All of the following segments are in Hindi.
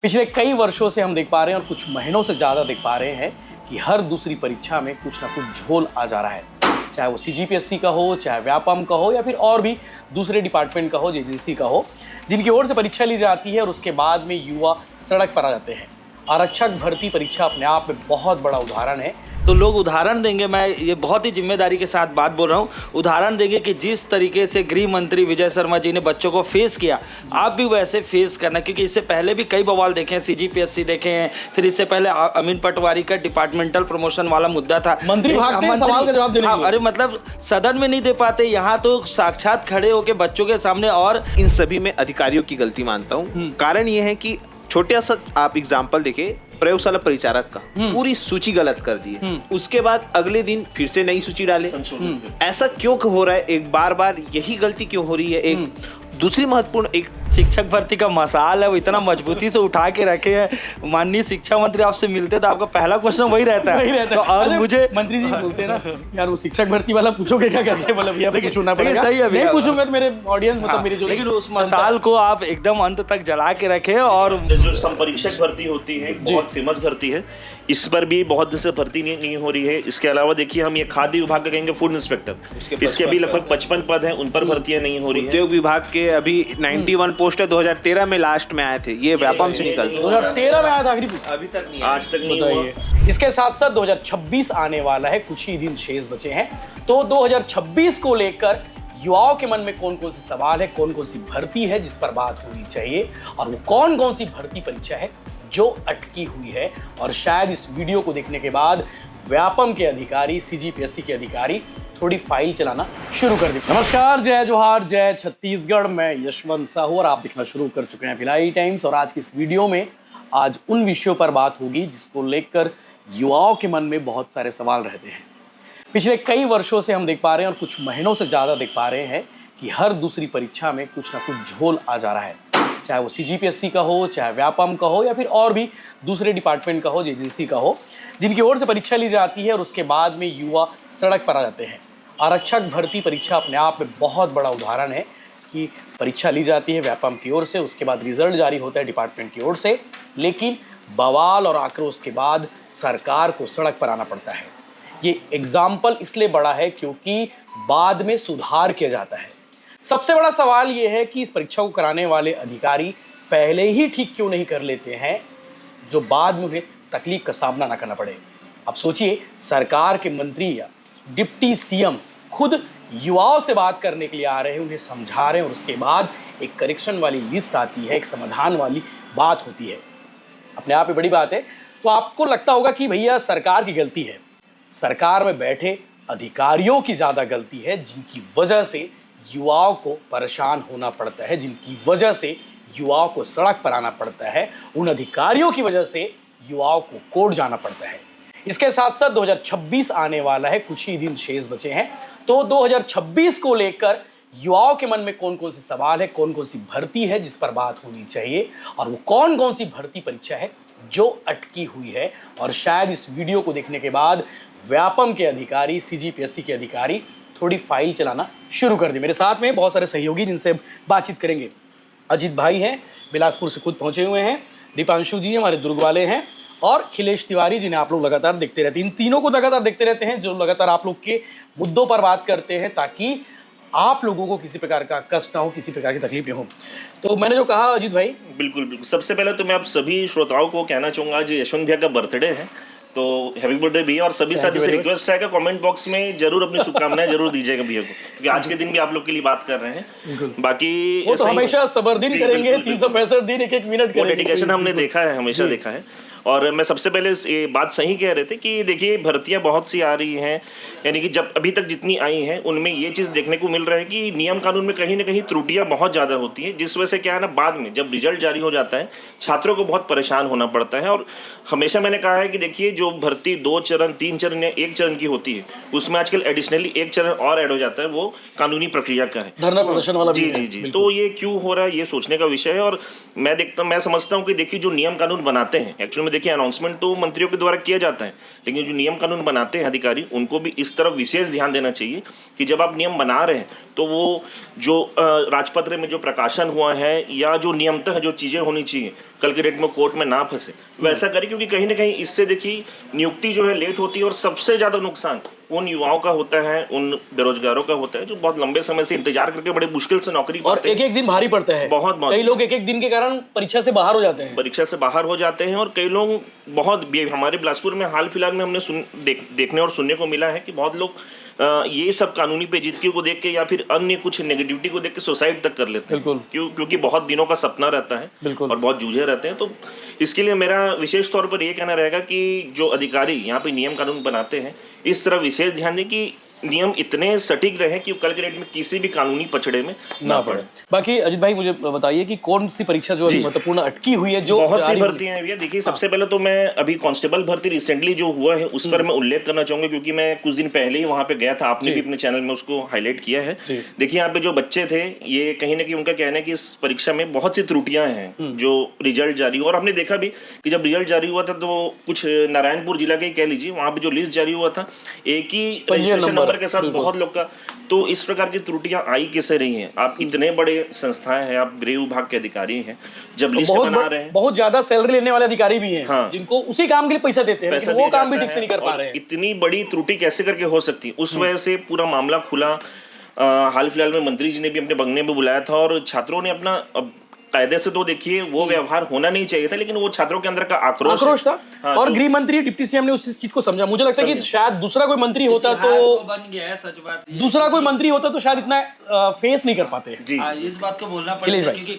पिछले कई वर्षों से हम देख पा रहे हैं और कुछ महीनों से ज़्यादा देख पा रहे हैं कि हर दूसरी परीक्षा में कुछ ना कुछ झोल आ जा रहा है, चाहे वो सीजीपीएससी का हो, चाहे व्यापम का हो या फिर और भी दूसरे डिपार्टमेंट का हो, एजेंसी का हो, जिनकी ओर से परीक्षा ली जाती है और उसके बाद में युवा सड़क पर आ जाते हैं। आरक्षक भर्ती परीक्षा अपने आप में बहुत बड़ा उदाहरण है। तो लोग उदाहरण देंगे, मैं ये बहुत ही जिम्मेदारी के साथ बात बोल रहा हूँ, उदाहरण देंगे कि जिस तरीके से गृह मंत्री विजय शर्मा जी ने बच्चों को फेस किया, आप भी वैसे फेस करना, क्योंकि इससे पहले भी कई बवाल देखे हैं, सीजीपीएससी देखे हैं, फिर इससे पहले अमीन पटवारी का डिपार्टमेंटल प्रमोशन वाला मुद्दा था। मंत्री भागते हैं सवाल का जवाब देने के लिए। अरे मतलब सदन में नहीं दे पाते, यहाँ तो साक्षात खड़े होकर बच्चों के सामने। और इन सभी में अधिकारियों की गलती मानता हूँ। कारण ये है कि छोटा सा आप एग्जाम्पल देखिए, प्रयोगशाला परिचारक का पूरी सूची गलत कर दी है, उसके बाद अगले दिन फिर से नई सूची डाले। ऐसा क्यों हो रहा है? एक बार बार यही गलती क्यों हो रही है? एक दूसरी महत्वपूर्ण एक शिक्षक भर्ती का मसाल है, वो इतना मजबूती से उठा के रखे हैं। माननीय शिक्षा मंत्री आपसे मिलते तो आपका पहला क्वेश्चन वही रहता है। तो और मुझे मंत्री जी बोलते हैं ना, यार वो शिक्षक भर्ती वाला पूछोगे क्या करके, मतलब भैया कुछ सुनना पड़ेगा। सही है, नहीं पूछूंगा तो मेरे ऑडियंस मतलब मेरे जो, लेकिन उस मसाल को आप एकदम अंत तक जला के रखे। और जो संपरीक्षक भर्ती होती है बहुत फेमस भर्ती है, इस पर भी बहुत दिन से भर्ती नहीं हो रही है। इसके अलावा देखिए, हम ये खाद्य विभाग का कहेंगे फूड इंस्पेक्टर, इसके अभी लगभग 55 पद हैं, उन पर भर्तियां नहीं हो रही है। उद्योग विभाग के अभी 91 पोस्ट 2013 में लास्ट में आए थे, ये व्यापम से निकल 2013 में आया था, अभी तक नहीं, आज तक नहीं हुआ। इसके साथ साथ 2026 आने वाला है, कुछ ही दिन शेष बचे हैं। तो 2026 को लेकर युवाओं के मन में कौन कौन से सवाल है, कौन कौन सी भर्ती है जिस पर बात होनी चाहिए, और वो कौन कौन सी भर्ती परीक्षा है जो अटकी हुई है, और शायद इस वीडियो को देखने के बाद व्यापम के अधिकारी, सीजीपीएससी के अधिकारी थोड़ी फाइल चलाना शुरू कर दें। नमस्कार, जय जोहार, जय छत्तीसगढ़। मैं यशवंत साहू और आप देखना शुरू कर चुके हैं भिलाई टाइम्स। और आज की इस वीडियो में आज उन विषयों पर बात होगी जिसको लेकर युवाओं के मन में बहुत सारे सवाल रहते हैं। पिछले कई वर्षों से हम देख पा रहे हैं और कुछ महीनों से ज़्यादा देख पा रहे हैं कि हर दूसरी परीक्षा में कुछ ना कुछ झोल आ जा रहा है, चाहे वो सीजीपीएससी का हो, चाहे व्यापम का हो या फिर और भी दूसरे डिपार्टमेंट का हो, एजेंसी का हो, जिनकी ओर से परीक्षा ली जाती है और उसके बाद में युवा सड़क पर आ जाते हैं। आरक्षक भर्ती परीक्षा अपने आप में बहुत बड़ा उदाहरण है कि परीक्षा ली जाती है व्यापम की ओर से, उसके बाद रिजल्ट जारी होता है डिपार्टमेंट की ओर से, लेकिन बवाल और आक्रोश के बाद सरकार को सड़क पर आना पड़ता है। ये एग्जाम्पल इसलिए बड़ा है क्योंकि बाद में सुधार किया जाता है। सबसे बड़ा सवाल ये है कि इस परीक्षा को कराने वाले अधिकारी पहले ही ठीक क्यों नहीं कर लेते हैं, जो बाद में उन्हें तकलीफ का सामना ना करना पड़े। अब सोचिए, सरकार के मंत्री या डिप्टी सीएम खुद युवाओं से बात करने के लिए आ रहे हैं, उन्हें समझा रहे हैं, और उसके बाद एक करेक्शन वाली लिस्ट आती है, एक समाधान वाली बात होती है। अपने आप में बड़ी बात है। तो आपको लगता होगा कि भैया सरकार की गलती है, सरकार में बैठे अधिकारियों की ज़्यादा गलती है, जिनकी वजह से युवाओं को परेशान होना पड़ता है, जिनकी वजह से युवाओं को सड़क पर आना पड़ता है, उन अधिकारियों की वजह से युवाओं को कोर्ट जाना पड़ता है। इसके साथ साथ 2026 आने वाला है, कुछ ही दिन शेष बचे हैं। तो 2026 को लेकर युवाओं के मन में कौन कौन से सवाल है, कौन कौन सी भर्ती है जिस पर बात होनी चाहिए, और वो कौन कौन सी भर्ती परीक्षा है जो अटकी हुई है, और शायद इस वीडियो को देखने के बाद व्यापम के अधिकारी, सीजीपीएससी के अधिकारी थोड़ी फाइल चलाना शुरू कर दी। मेरे साथ में बहुत सारे सहयोगी जिनसे बातचीत करेंगे। अजीत भाई हैं, बिलासपुर से खुद पहुंचे हुए हैं, दीपांशु जी हमारे दुर्ग वाले हैं, और खिलेश तिवारी जिन्हें आप लोग लगातार देखते रहते हैं। इन तीनों को लगातार देखते रहते हैं, जो लगातार आप लोग के मुद्दों पर बात करते हैं, ताकि आप लोगों को किसी प्रकार का कष्ट ना हो, किसी प्रकार की तकलीफ नहीं हो। तो मैंने जो कहा अजीत भाई, बिल्कुल बिल्कुल। सबसे पहले तो मैं आप सभी श्रोताओं को कहना चाहूँगा, आज यशवंत भैया का बर्थडे है, तो हैप्पी बर्थडे भैया। और सभी साथियों से रिक्वेस्ट है कि कमेंट बॉक्स में जरूर अपनी शुभकामनाएं जरूर दीजिएगा भैया को, क्योंकि आज के दिन भी आप लोग के लिए बात कर रहे हैं। बाकी वो तो हमेशा सबर दिन करेंगे, 365 दिन, एक एक मिनट करेंगे। डेडिकेशन हमने देखा है, हमेशा देखा है। और मैं सबसे पहले ये बात सही कह रहे थे कि देखिए, भर्तियां बहुत सी आ रही हैं, यानी कि जब अभी तक जितनी आई हैं उनमें ये चीज़ देखने को मिल रहा है कि नियम कानून में कहीं ना कहीं त्रुटियां बहुत ज़्यादा होती हैं, जिस वजह से क्या है ना, बाद में जब रिजल्ट जारी हो जाता है छात्रों को बहुत परेशान होना पड़ता है। और हमेशा मैंने कहा है कि देखिए, जो भर्ती 2 चरण, 3 चरण या 1 चरण की होती है, उसमें आजकल एडिशनली 1 चरण और ऐड हो जाता है, वो कानूनी प्रक्रिया का है, धरना प्रदर्शन वाला। जी जी जी। तो ये क्यों हो रहा है, ये सोचने का विषय है। और मैं समझता हूँ कि देखिए, जो नियम कानून बनाते हैं, एक्चुअली में देखिए अनाउंसमेंट तो मंत्रियों के द्वारा किया जाता है, लेकिन जो नियम कानून बनाते हैं अधिकारी, उनको भी इस तरफ विशेष ध्यान देना चाहिए कि जब आप नियम बना रहे हैं तो वो जो राजपत्र में जो प्रकाशन हुआ है या जो नियमतः जो चीज़ें होनी चाहिए कल के डेट में कोर्ट में ना फंसे, वैसा करें, क्योंकि कहीं ना कहीं इससे देखिए नियुक्ति जो है लेट होती है और सबसे ज़्यादा नुकसान उन युवाओं का होता है, उन बेरोजगारों का होता है जो बहुत लंबे समय से इंतजार करके बड़े मुश्किल से नौकरी और एक एक दिन भारी पड़ता है। बहुत कई लोग एक एक दिन के कारण परीक्षा से बाहर हो जाते हैं। परीक्षा से बाहर हो जाते हैं और कई लोग बहुत हमारे बिलासपुर में हाल फिलहाल में हमने देखने और सुनने को मिला है कि बहुत लोग ये सब कानूनी पेचीदगी को देख के या फिर अन्य कुछ नेगेटिविटी को देख के सुसाइड तक कर लेते हैं। क्योंकि बहुत दिनों का सपना रहता है और बहुत जूझे रहते हैं। तो इसके लिए मेरा विशेष तौर पर ये कहना रहेगा कि जो अधिकारी यहाँ पे नियम कानून बनाते हैं इस तरह विशेष ध्यान दें कि नियम इतने सटीक रहे कि कल के डेट में किसी भी कानूनी पछड़े में ना पड़े। बाकी अजित भाई मुझे बताइए कि कौन सी परीक्षा जो महत्वपूर्ण अटकी हुई है? जो बहुत सी भर्तियां हैं भैया। देखिए सबसे पहले तो मैं अभी कांस्टेबल भर्ती रिसेंटली जो हुआ है उस पर मैं उल्लेख करना चाहूंगा, क्योंकि मैं कुछ दिन पहले ही वहां पे गया था, आपने भी अपने चैनल में उसको हाईलाइट किया है। देखिए यहाँ पे जो बच्चे थे ये कहीं ना कहीं उनका कहना है कि इस परीक्षा में बहुत सी त्रुटियां हैं जो रिजल्ट जारी हुआ, और हमने देखा भी कि जब रिजल्ट जारी हुआ था तो कुछ नारायणपुर जिला के कह लीजिए वहां पे जो लिस्ट जारी हुआ था एक ही रजिस्ट्रेशन नंबर के साथ बहुत लोग का, तो इस प्रकार की त्रुटियां आई कैसे रही हैं? आप इतने बड़े संस्थाएं हैं, आप गृह विभाग के अधिकारी हैं, जब लिस्ट बना रहे हैं, बहुत ज्यादा सैलरी लेने वाले अधिकारी भी हैं, हाँ, जिनको उसी काम के लिए पैसा देते हैं, लेकिन वो काम भी ठीक से नहीं कर पा रहे हैं। इतनी बड़ी त्रुटि कैसे करके हो सकती है? उस वजह से पूरा मामला खुला। हाल फिलहाल में मंत्री जी ने भी अपने बंगले में बुलाया था और छात्रों ने अपना कायदे से तो देखिए वो व्यवहार होना नहीं चाहिए था, लेकिन वो छात्रों के अंदर का आक्रोश था। हाँ, और गृह मंत्री डिप्टी सीएम ने उस चीज को समझा। मुझे लगता है कि शायद दूसरा कोई मंत्री होता तो बन गया है, सच बात है। दूसरा कोई मंत्री होता तो शायद इतना फेस नहीं कर पाते जी। इस बात को बोलना पड़ेगा क्योंकि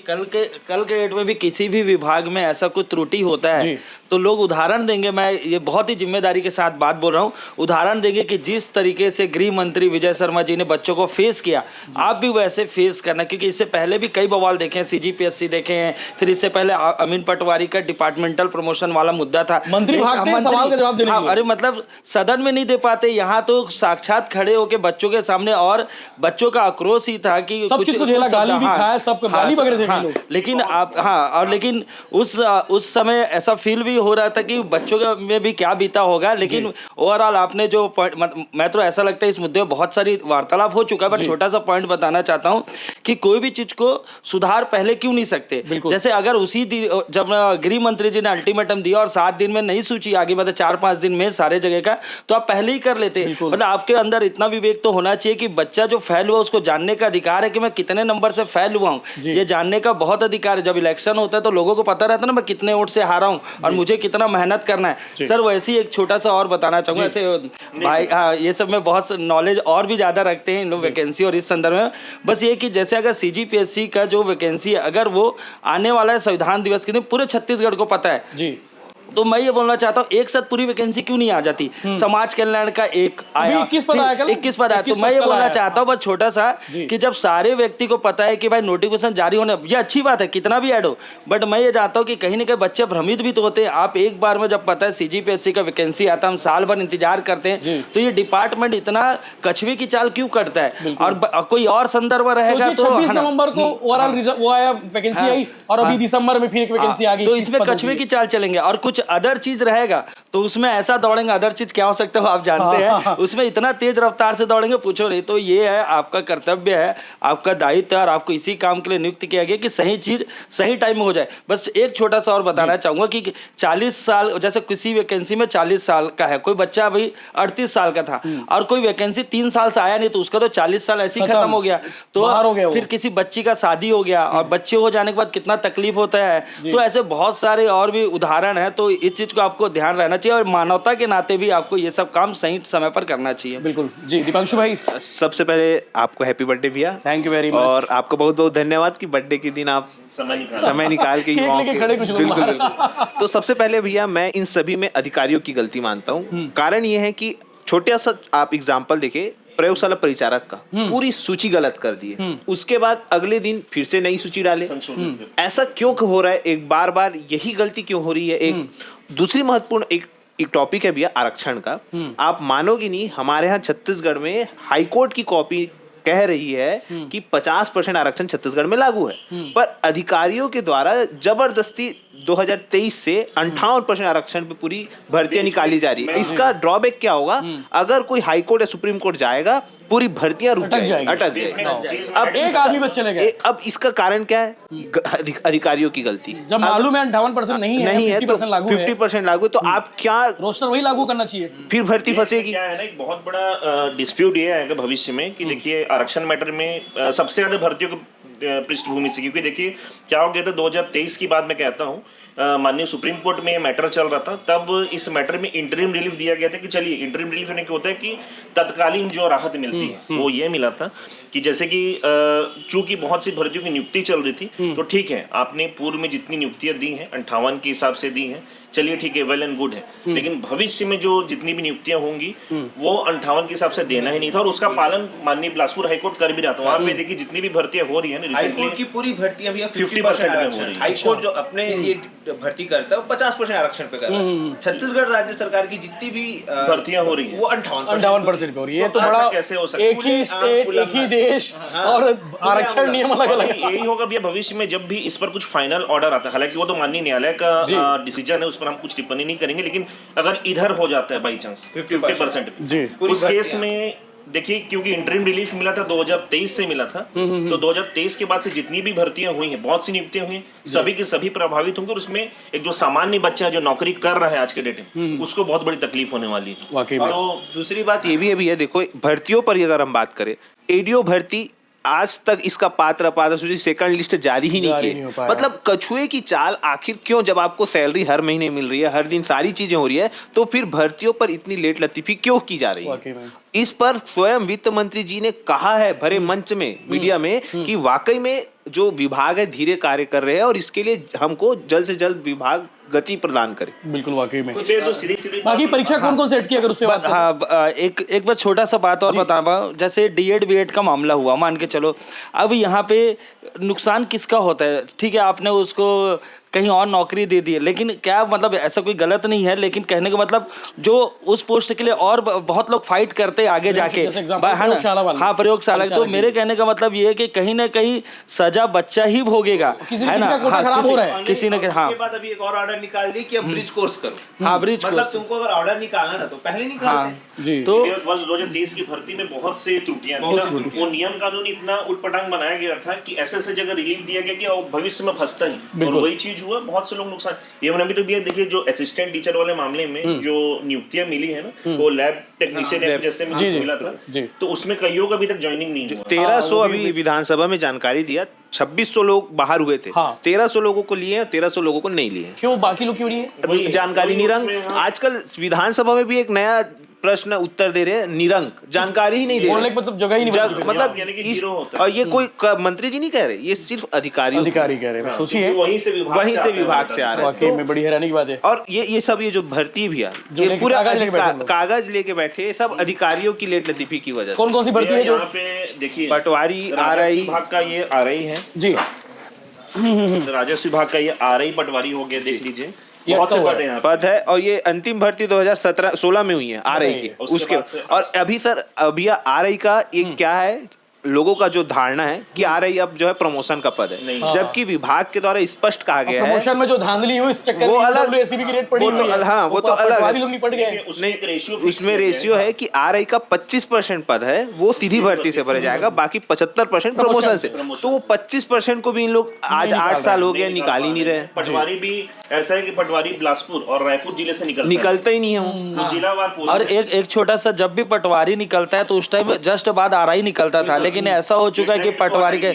कल के डेट में भी किसी भी विभाग में ऐसा कुछ त्रुटि होता है तो लोग उदाहरण देंगे। मैं ये बहुत ही जिम्मेदारी के साथ बात बोल रहा हूँ, उदाहरण देंगे कि जिस तरीके से गृह मंत्री विजय शर्मा जी ने बच्चों को फेस किया, आप भी वैसे फेस करना, क्योंकि इससे पहले भी कई बवाल देखे हैं, CGPSC देखे हैं, फिर इससे पहले अमीन पटवारी का डिपार्टमेंटल प्रमोशन वाला मुद्दा था। मंत्री भागते हैं सवाल का जवाब देने के लिए। अरे मतलब सदन में नहीं दे पाते, यहाँ तो साक्षात खड़े होके बच्चों के सामने, और बच्चों का आक्रोश ही था कि सब चीज को झेला, गाली भी खाया, सबको गाली वगैरह थे लोग। लेकिन आप और लेकिन उस समय ऐसा फील भी हो रहा था कि बच्चों में भी क्या बीता होगा। लेकिन ओवरऑल आपने जो पॉइंट, मैं तो ऐसा लगता है इस मुद्दे में बहुत सारी वार्तालाप हो चुका है, बट छोटा सा पॉइंट बताना चाहता हूँ कि कोई भी चीज को सुधार पहले क्यों नहीं सकते। जैसे अगर उसी जब गृह मंत्री जी ने अल्टीमेटम दिया और 7 दिन में नहीं सूची आगे, मतलब 4-5 दिन में सारे जगह का, तो आप पहले ही कर लेते। मतलब आपके अंदर इतना विवेक तो होना चाहिए कि बच्चा जो फेल हुआ उसको जानने का अधिकार है कि मैं कितने नंबर से फेल हुआ हूँ, ये जानने का बहुत अधिकार है। जब इलेक्शन होता है तो लोगों को पता रहता है ना मैं कितने वोट से हारा हूँ और मुझे कितना मेहनत करना है। सर वैसे ही एक छोटा सा और बताना चाहूँगा, ऐसे भाई हाँ ये सब में बहुत नॉलेज और भी ज़्यादा रखते हैं इन लोग वैकेंसी, और इस संदर्भ में बस ये कि जैसे अगर CGPSC का जो वैकेंसी है अगर वो आने वाला है संविधान दिवस के दिन पूरे छत्तीसगढ़ को पता है जी, तो मैं ये बोलना चाहता हूँ एक साथ पूरी वैकेंसी क्यों नहीं आ जाती? समाज कल्याण का एक आया, 21 पद आया, तो मैं ये बोलना चाहता हूँ बस छोटा सा कि जब सारे व्यक्ति को पता है कि भाई नोटिफिकेशन जारी होने, ये अच्छी बात है कितना भी ऐड हो, बट मैं ये चाहता हूँ कि कहीं ना कहीं बच्चे भ्रमित भी तो होते हैं। आप एक बार में जब पता है CGPSC का वैकेंसी आता है, हम साल भर इंतजार करते हैं, तो ये डिपार्टमेंट इतना कछुए की चाल क्यों करता है? और कोई और संदर्भ रहेगा तो 26 नवंबर को ओवरऑल वो आया वैकेंसी आई और अभी दिसंबर में फिर एक वैकेंसी आ गई, तो इसमें कछुए की चाल चलेंगे। और कुछ अदर चीज रहेगा तो उसमें ऐसा दौड़ेंगे, अदर चीज क्या हो सकता है आप जानते हैं, उसमें इतना तेज रफ्तार से दौड़ेंगे पूछो नहीं। तो ये है आपका कर्तव्य है, आपका दायित्व है, और आपको इसी काम के लिए नियुक्त किया गया कि सही चीज सही टाइम में हो जाए। बस एक छोटा सा और बताना चाहूंगा कि 40 साल, जैसे किसी वैकेंसी में 40 साल का है, कोई बच्चा भाई 38 साल का था और कोई वैकेंसी 3 साल से आया नहीं, तो उसका तो 40 साल ऐसे ही खत्म हो गया। तो फिर किसी बच्ची का शादी हो गया और बच्चे हो जाने के बाद कितना तकलीफ होता है। तो ऐसे बहुत सारे और भी उदाहरण है, तो इस चीज को आपको ध्यान रहना चाहिए और मानवता के नाते भी आपको ये सब काम सही समय पर करना चाहिए। बिल्कुल जी। दीपांशु भाई सबसे पहले आपको हैप्पी बर्थडे भैया, थैंक यू वेरी मच, और आपको बहुत बहुत धन्यवाद कि बर्थडे के दिन आप समय निकाल के बिल्कुल। तो सबसे पहले भैया मैं इन सभी में अधिकारियों की गलती मानता हूँ। कारण ये है कि छोटा सा आप एग्जाम्पल देखे, प्रयोगशाला परिचारक का पूरी सूची गलत कर दी है, उसके बाद अगले दिन फिर से नई सूची डाले। ऐसा क्यों हो रहा है? एक बार बार यही गलती क्यों हो रही है? एक दूसरी महत्वपूर्ण एक टॉपिक है भैया आरक्षण का। आप मानोगे नहीं, हमारे यहाँ छत्तीसगढ़ में हाईकोर्ट की कॉपी कह रही है कि 50% आरक्षण छत्तीसगढ़ में लागू है, पर अधिकारियों के द्वारा जबरदस्ती 2023 से 58% आरक्षण पे पूरी भर्तियां निकाली जा रही है। इसका ड्रॉबैक क्या होगा, अगर कोई हाई कोर्ट या सुप्रीम कोर्ट जाएगा पूरी भर्तियां रुक जाएगी, अटक जाएगी। अब एक आदमी बस चले गए। अब इसका कारण क्या है? अधिकारियों की गलती। जब मालूम है 58% नहीं है, 50% लागू है, 50% लागू है, तो आप क्या रोस्टर वही लागू करना चाहिए। फिर भर्ती फंसेगी। क्या है ना, एक बहुत बड़ा डिस्प्यूट ये आएगा भविष्य में कि देखिए आरक्षण मैटर में सबसे ज्यादा भर्तियों की पृष्ठभूमि से, क्योंकि देखिए क्या हो गया था 2023 की बात मैं कहता हूँ, माननीय सुप्रीम कोर्ट में ये मैटर चल रहा था, तब इस मैटर में इंटरिम रिलीफ दिया गया था कि चलिए इंटरिम रिलीफ होने क्या होता है कि तत्कालीन जो राहत मिलती है वो ये मिला था कि जैसे कि चूंकि बहुत सी भर्तियों की नियुक्ति चल रही थी, तो ठीक है आपने पूर्व में जितनी नियुक्तियां दी हैं 58 के हिसाब से दी हैं, चलिए ठीक है, वेल एंड गुड है, लेकिन भविष्य में जो जितनी भी नियुक्तियां होंगी वो 58 के हिसाब से देना ही नहीं था, और उसका पालन माननीय बिलासपुर हाईकोर्ट कर भी रहा था। वहां पे देखिए जितनी भी भर्तियां हो रही है ना, हाईकोर्ट की पूरी भर्तियां भी 50% में हो रही है। हाईकोर्ट जो अपने लिए भर्ती करता है वो 50% आरक्षण पे कर रहा है। छत्तीसगढ़ राज्य सरकार की जितनी भी भर्तियां हो रही है वो 58% पे हो रही है। तो तो बड़ा कैसे हो सकता है? एक ही स्टेट, एक ही देश और आरक्षण नियम अलग अलग। यही होगा भैया भविष्य में जब भी इस पर कुछ फाइनल ऑर्डर आता है, हालांकि वो तो माननीय न्यायालय का डिसीजन है, उस पर हम कुछ टिप्पणी नहीं करेंगे, लेकिन अगर इधर हो जाता है बाई चांस 50% उस केस में देखिए, क्योंकि इंटरिम रिलीफ मिला था 2023 से मिला था, तो 2023 के बाद से जितनी भी भर्तियां हुई हैं, बहुत सी नियुक्तियां हुई हैं, सभी के सभी प्रभावित होंगे, और उसमें एक जो सामान्य बच्चा जो नौकरी कर रहा है आज के डेट में, उसको बहुत बड़ी तकलीफ होने वाली है। वाकई में। तो दूसरी बात ये भी है भैया, देखो भर्तियों पर अगर हम बात करें, एडीओ भर्ती आज तक इसका पात्र सूची सेकंड लिस्ट जारी ही नहीं की। मतलब कछुए की चाल आखिर क्यों, जब आपको सैलरी हर महीने मिल रही है, हर दिन सारी चीजें हो रही है, तो फिर भर्तियों पर इतनी लेट लतीफी क्यों की जा रही है? इस पर स्वयं वित्त मंत्री जी ने कहा है भरे मंच में, मीडिया में, कि वाकई में जो विभाग है धीरे कार्य कर रहे हैं और इसके लिए हमको जल्द से जल्द विभाग गति प्रदान करे। बिल्कुल वाकई में। तो सीधी बाकी परीक्षा कौन कौन सेट की, अगर उस पे बात हाँ, एक बार छोटा सा बात और बताऊंगा, जैसे डीएड बीएड का मामला हुआ, मान के चलो, अब यहाँ पे नुकसान किसका होता है? ठीक है, आपने उसको कहीं और नौकरी दे दी है, लेकिन क्या मतलब ऐसा कोई गलत नहीं है, लेकिन कहने का मतलब जो उस पोस्ट के लिए और बहुत लोग फाइट करते हैं आगे जाके, हाँ प्रयोगशाला, तो मेरे कहने का मतलब ये है कि कहीं ना कहीं सजा बच्चा ही भोगेगा, है ना? किसी ने हाँ, उसके बाद अभी एक और ऑर्डर निकाल दी कि अब ब्रिज कोर्स करो। हाँ, ब्रिज मतलब तुमको अगर ऑर्डर निकालना था तो पहले निकालते। जी, तो वर्ष 2023 की भर्ती में बहुत से त्रुटियां थी, वो नियम कानून इतना उटपटांग बनाया गया था कि ऐसे जगह रिलीफ दिया गया कि भविष्य में फंसता ही, और वही चीज हुआ, बहुत से लोग नुकसान। ये अभी तो देखिए जो असिस्टेंट टीचर वाले मामले में जो नियुक्तियां मिली है ना, वो लैब टेक्नीशियन जैसे में मिला था, तो उसमें कईयों का अभी तक ज्वाइनिंग नहीं हुआ। 1300 अभी विधानसभा में जानकारी दिया, 2600 लोग बाहर हुए थे। 1300 लोगों को लिए, 1300 लोगों को नहीं लिए। क्यों? बाकी लोग क्यों लिए? जानकारी निरंक। आजकल विधानसभा में भी एक नया प्रश्न उत्तर दे रहे हैं, निरंक जानकारी ही नहीं दे रहे, मतलब जगह ही नहीं, मतलब और ये कोई मंत्री जी नहीं कह रहे, ये सिर्फ अधिकारी कह रहे हैं। सोचिए वहीं से विभाग से आ रहे हैं, तो बड़ी हैरानी की बात है। और ये सब ये जो भर्ती भी है, ये पूरा कागज लेके बैठे, सब अधिकारियों की लेट लतीफी की वजह से। कौन कौन सी भर्ती है? यहाँ पे देखिए पटवारी RI विभाग का ये RI है जी, राजस्व विभाग का ये RI पटवारी हो गया, देख लीजिए बहुत से पद है, और ये अंतिम भर्ती 2016 में हुई है RI की। उसके और अभी RI का एक क्या है, लोगों का जो धारणा है कि RI अब जो है प्रमोशन का पद है, जबकि विभाग के द्वारा स्पष्ट कहा गया है प्रमोशन में जो धांधली हुई इस चक्कर में, वो अलग, WSCB की रेट पड़ी हुई है, हाँ वो तो अलग है। निपट गए। उसमें रेशियो है कि RI का 25% पद है वो सीधी भर्ती से भरा जाएगा, बाकी 75% प्रमोशन से। तो वो 25% को भी इन लोग आज 8 साल हो गए निकाल ही नहीं रहे। पटवारी भी ऐसा है कि पटवारी बिलासपुर और रायपुर जिले से निकलता ही नहीं है वो जिलावार। और एक छोटा सा, जब भी पटवारी निकलता है तो उस टाइम जस्ट बाद RI निकलता था, लेकिन ऐसा हो चुका है कि पटवारी के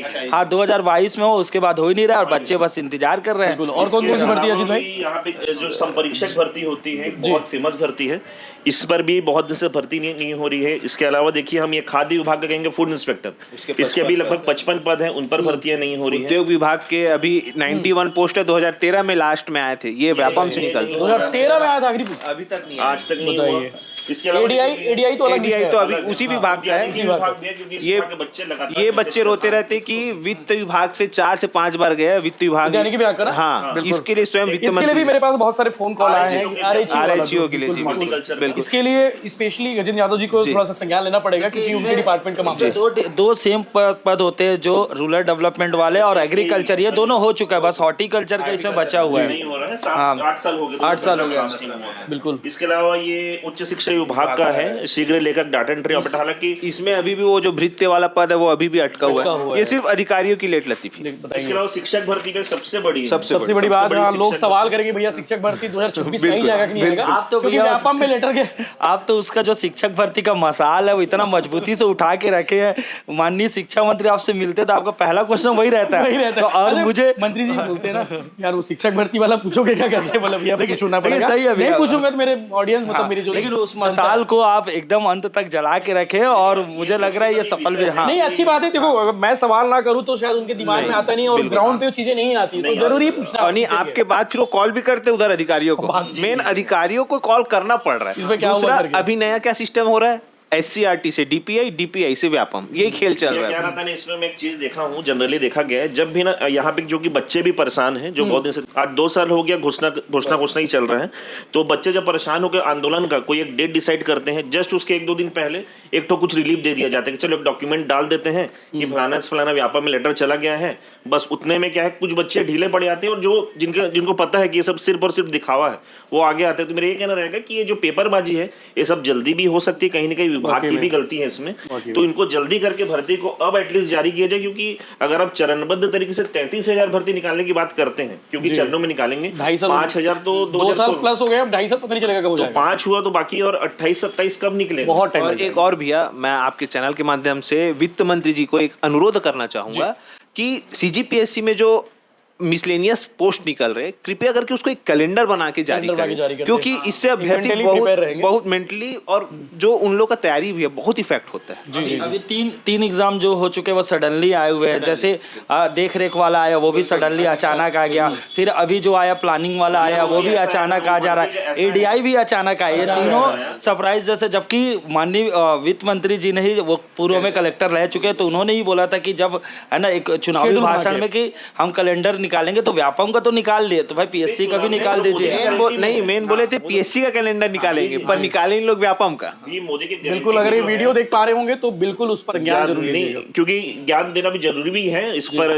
2022 में हो, उसके बाद हो ही नहीं रहा, और बच्चे बस इंतजार कर रहे हैं। और कौन कौन सी भर्ती है भाई? यहाँ पे जो संपरीक्षक भर्ती होती है, बहुत फेमस भर्ती है, इस पर भी बहुत दिन से भर्ती नहीं हो रही है। इसके अलावा देखिए हम ये खाद्य विभाग का कहेंगे फूड इंस्पेक्टर, इसके अभी लगभग 55 पद हैं, उन पर भर्तियां नहीं हो रही है। उद्योग विभाग के अभी 91 पोस्ट है, 2013 में लास्ट में आए थे, ये व्यापम से निकल 2013 में आया था, अभी तक नहीं, आज तक नहीं हुआ। इसके अलावा एडीआई तो अलग एडीआई विषय तो है। अभी उसी विभाग का है। उसी विभाग में है, क्योंकि इस ये विभाग के बच्चे लगातार ये मैसेज बच्चे रोते करते हैं। रहते कि वित्त विभाग से 4 से 5 बार गया वित्त विभाग। उद्यानिकी विभाग का ना? हाँ, बिल्कुल। इसके लिए स्वयं वित्त इसके लिए भी मंत्री मेरे पास बहुत सारे फोन कॉल आए हैं RHO के लिए जी, बिल्कुल। बिल्कुल। इसके लिए स्पेशली गजेंद्र यादव जी को थोड़ा सा संज्ञान लेना पड़ेगा, क्योंकि उनके डिपार्टमेंट का मामला है। दो सेम पद होते हैं, जो रूरल डेवलपमेंट वाले और एग्रीकल्चर, ये दोनों हो चुका है, बस हॉर्टिकल्चर का इसमें बचा हुआ नहीं है। हो रहा है, हाँ। 8 साल हो गए, 8 साल हो गए। लास्ट टाइम हुआ था। बिल्कुल। इसके अलावा ये उच्च शिक्षा विभाग का है, शीघ्र लेखक डाटा एंट्री ऑपरेटर, हालांकि इसमें अभी भी वो जो भृत्य वाला पद है वो अभी भी अटका हुआ है। ये सिर्फ अधिकारियों की लेट लतीफी। इसके अलावा शिक्षक भर्ती में सबसे बड़ी सबसे बड़ी बात, हाँ, लोग सवाल करेंगे भैया शिक्षक भर्ती 2026 में नहीं जाएगा कि नहीं आएगा? आप तो क्योंकि भैया व्यापम में लेटर के आप तो उसका जो शिक्षक भर्ती का मसाल है वो इतना मजबूती से उठा के रखे हैं। माननीय शिक्षा मंत्री आपसे मिलते तो आपका पहला क्वेश्चन वही रहता वही है। रहता तो है। और अरे, मुझे मंत्री जी बोलते हैं ना, यार वो शिक्षक भर्ती वाला पूछोगे क्या करते, बोला भैया पूछना पड़ेगा। सही है भैया। नहीं पूछूंगा तो मेरे ऑडियंस मतलब मेरी जो लेकिन उस मसाल को आप एकदम अंत तक जला के रखे और मुझे लग रहा है ये सफल भी। हाँ, नहीं, अच्छी बात है। देखो, अगर मैं सवाल ना करूं तो शायद उनके दिमाग में आता नहीं, और ग्राउंड पे वो चीजें नहीं आती, तो जरूरी पूछना। और नहीं, आपके बाद फिर वो कॉल भी करते उधर अधिकारियों को, मेन अधिकारियों को कॉल करना पड़ रहा है। इसमें क्या हुआ दूसरा, करके? अभी नया क्या सिस्टम हो रहा है, SCRT से DPI, DPI से व्यापम, यही खेल चल रहा क्या है। रहता है ना, इसमें मैं एक चीज देखा हूँ, जनरली देखा गया है, जब भी ना यहाँ पे जो कि बच्चे भी परेशान हैं, जो बहुत दिन से आज 2 साल हो गया घोषणा ही चल रहा है, तो बच्चे जब परेशान होकर आंदोलन का कोई एक डेट डिसाइड करते हैं, जस्ट उसके 1-2 दिन पहले एक तो कुछ रिलीफ दे दिया जाता है कि चलो एक डॉक्यूमेंट डाल देते हैं कि फलाना व्यापम में लेटर चला गया है। बस उतने में क्या है, कुछ बच्चे ढीले पड़ जाते हैं, और जो जिनको पता है कि ये सब सिर्फ और सिर्फ दिखावा है, वो आगे आते हैं। तो मेरा ये कहना रहेगा कि ये जो पेपरबाजी है, ये सब जल्दी भी हो सकती है, कहीं ना कहीं विभाग की भी गलती है इसमें, तो इनको जल्दी करके भर्ती को अब एटलीस्ट जारी किया जाए, क्योंकि अगर आप चरणबद्ध तरीके से 33,000 भर्ती निकालने की बात करते हैं, क्योंकि चरणों में निकालेंगे, 5,000 तो 2 साल प्लस हो गए, अब 2.5 साल पता नहीं चलेगा कब हो तो जाएगा। 5 हुआ तो बाकी और 28-27 कब निकले? बहुत टाइम। और एक और भैया, मैं आपके चैनल के माध्यम से वित्त मंत्री जी को एक अनुरोध करना चाहूंगा कि CGPSC में जो मिसलेनियस पोस्ट निकल रहे, कृपया करके उसको एक कैलेंडर बना के जारी करें, क्योंकि इससे अभ्यर्थी बहुत मेंटली और जो उन लोग का तैयारी भी है बहुत इफेक्ट होता है। अभी तीन एग्जाम जो हो चुके हैं वो सडनली आए हुए हैं। जैसे देख रेख वाला आया वो भी सडनली अचानक आ गया, फिर अभी जो आया प्लानिंग वाला आया वो भी अचानक आ जा रहा है, ADI भी अचानक आया। ये तीनों सरप्राइज जैसे, जबकि माननीय वित्त मंत्री जी ने ही, वो पूर्व में कलेक्टर रह चुके हैं, तो उन्होंने ही बोला था कि जब है ना एक चुनावी भाषण में कि हम कैलेंडर निकालेंगे, तो व्यापम का तो निकाल लिए, तो भाई PSC का भी निकाल दीजिए। मेन बोले थे PSC का कैलेंडर निकालेंगे, पर निकाले इन लोग व्यापम का। मोदी के बिल्कुल, अगर ये वीडियो देख पा रहे होंगे तो बिल्कुल उस पर ज्ञान जरूरी नहीं, है, क्योंकि ज्ञान देना भी जरूरी भी है इस पर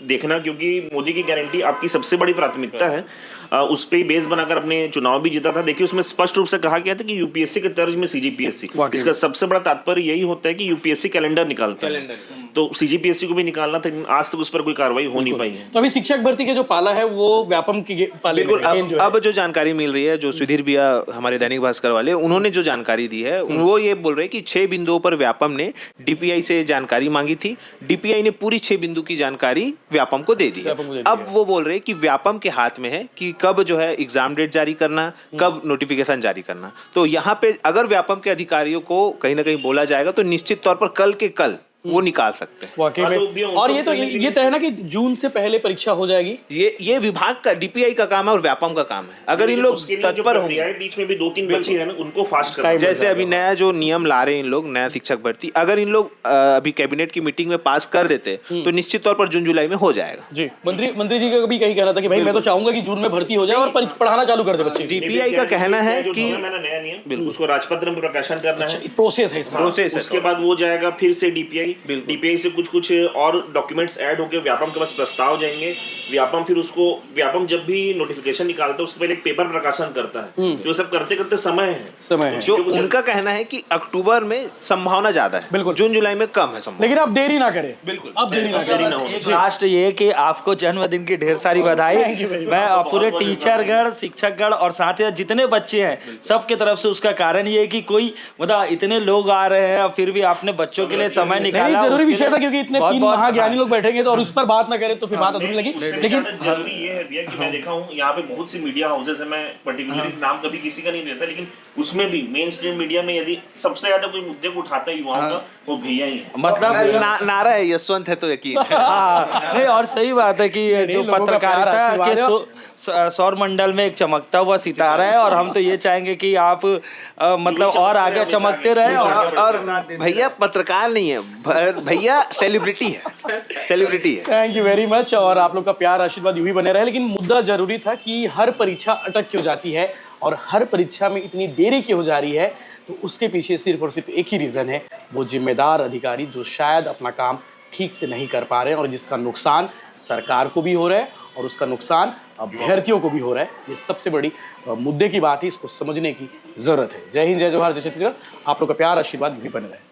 देखना, क्योंकि मोदी की गारंटी आपकी सबसे बड़ी प्राथमिकता है। उस पे ही बेस बनाकर अपने चुनाव भी जीता था। देखिए, उसमें स्पष्ट रूप से कहा गया था कि UPSC के तर्ज में CGPSC, इसका सबसे बड़ा तात्पर्य यही होता है कि UPSC कैलेंडर निकालता है, तो CGPSC को भी निकालना था, आज तक उस पर कोई कार्रवाई हो नहीं पाई है। तो अभी शिक्षक भर्ती के जो पाला है वो व्यापम की पाले में है। बिल्कुल। अब जो जानकारी मिल रही है, जो सुधीर भैया हमारे दैनिक भास्कर वाले, उन्होंने जो जानकारी दी है, वो ये बोल रहे हैं कि 6 बिंदुओं पर व्यापम ने DPI से जानकारी मांगी थी, DPI ने पूरी 6 बिंदु की जानकारी व्यापम को दे दी है। अब वो बोल रहे हैं कि व्यापम के हाथ में है कि कब जो है एग्जाम डेट जारी करना, कब नोटिफिकेशन जारी करना। तो यहाँ पे अगर व्यापम के अधिकारियों को कहीं ना कहीं बोला जाएगा तो निश्चित तौर पर कल के कल वो निकाल सकते हैं वाकई में। और ये तो ये तय है ना कि जून से पहले परीक्षा हो जाएगी। ये विभाग का, DPI का काम है और व्यापम का काम है। अगर इन लोग तत्पर होंगे, बीच में भी 2-3 बच्चे हैं ना, उनको फास्ट करना, जैसे अभी नया जो नियम ला रहे हैं इन लोग, नया शिक्षक भर्ती, अगर इन लोग अभी कैबिनेट की मीटिंग में पास कर देते तो निश्चित तौर पर जून जुलाई में हो जाएगा। जी, मंत्री जी का भी कहीं कहना था कि भाई मैं तो चाहूंगा कि जून में भर्ती हो जाए और पढ़ाना चालू कर दे बच्चे। DPI का कहना है कि नया नियम उसको राजपत्र में प्रकाशन करना है, प्रोसेस है इसमें। प्रोसेस है। उसके बाद वो जाएगा फिर से DPI से कुछ और डॉक्यूमेंट्स ऐड होकर व्यापम के पास प्रस्ताव जाएंगे। व्यापम जब भी नोटिफिकेशन निकालता है उससे पहले एक पेपर प्रकाशन करता है, जो सब करते करते समय है। जो उनका कहना है कि अक्टूबर में संभावना ज्यादा है, बिल्कुल, जून जुलाई में कम है संभावना। लेकिन आप देरी ना करें, बिल्कुल अब देरी ना करें। लास्ट ये कि आपको जन्मदिन की ढेर सारी बधाई। मैं पूरे टीचरगण, शिक्षकगण और साथ ही जितने बच्चे हैं सबके तरफ से उसका कारण ये है कि कोई मतलब इतने लोग आ रहे हैं और फिर भी आपने बच्चों के लिए समय निकाला। निकाला जरूरी उसके विषय लिए था, क्योंकि इतने बहुत- तीन बहुत- महाज्ञानी लोग बैठेंगे तो और उस पर बात ना करें तो फिर बात अधूरी लगी। उससे भी लेकिन ज्यादा जरूरी ये है भैया कि मैं देखा हूँ यहाँ पे बहुत सी मीडिया हाउसेस है, मैं पर्टिकुलरली नाम कभी किसी का नहीं लेता, लेकिन उसमें भी मेन स्ट्रीम मीडिया में यदि सबसे ज्यादा कोई मुद्दे को उठाता है युवाओं का, वो भैया ही है। मतलब नारा है यशवंत है तो यकीन है। हाँ, नहीं और सही बात है कि ये जो लोगों का प्यार, पत्रकारिता आशीर्वाद के है। सौर मंडल में एक चमकता हुआ सितारा है, और हम तो ये चाहेंगे कि आप मतलब और आगे चमकते रहे। और भैया पत्रकार नहीं है, भैया सेलिब्रिटी है, सेलिब्रिटी है। थैंक यू वेरी मच, और आप लोग का प्यार आशीर्वाद यूं ही बने रहे। लेकिन मुद्दा जरूरी था कि हर परीक्षा अटक क्यों जाती है और हर परीक्षा में इतनी देरी क्यों हो जा रही है, तो उसके पीछे सिर्फ और सिर्फ एक ही रीज़न है, वो जिम्मेदार अधिकारी जो शायद अपना काम ठीक से नहीं कर पा रहे हैं और जिसका नुकसान सरकार को भी हो रहा है और उसका नुकसान अभ्यर्थियों को भी हो रहा है। ये सबसे बड़ी मुद्दे की बात है, इसको समझने की ज़रूरत है। जय हिंद, जय जवाहर, जय छत्तीसगढ़। आप लोग का प्यार आशीर्वाद भी बने रहे।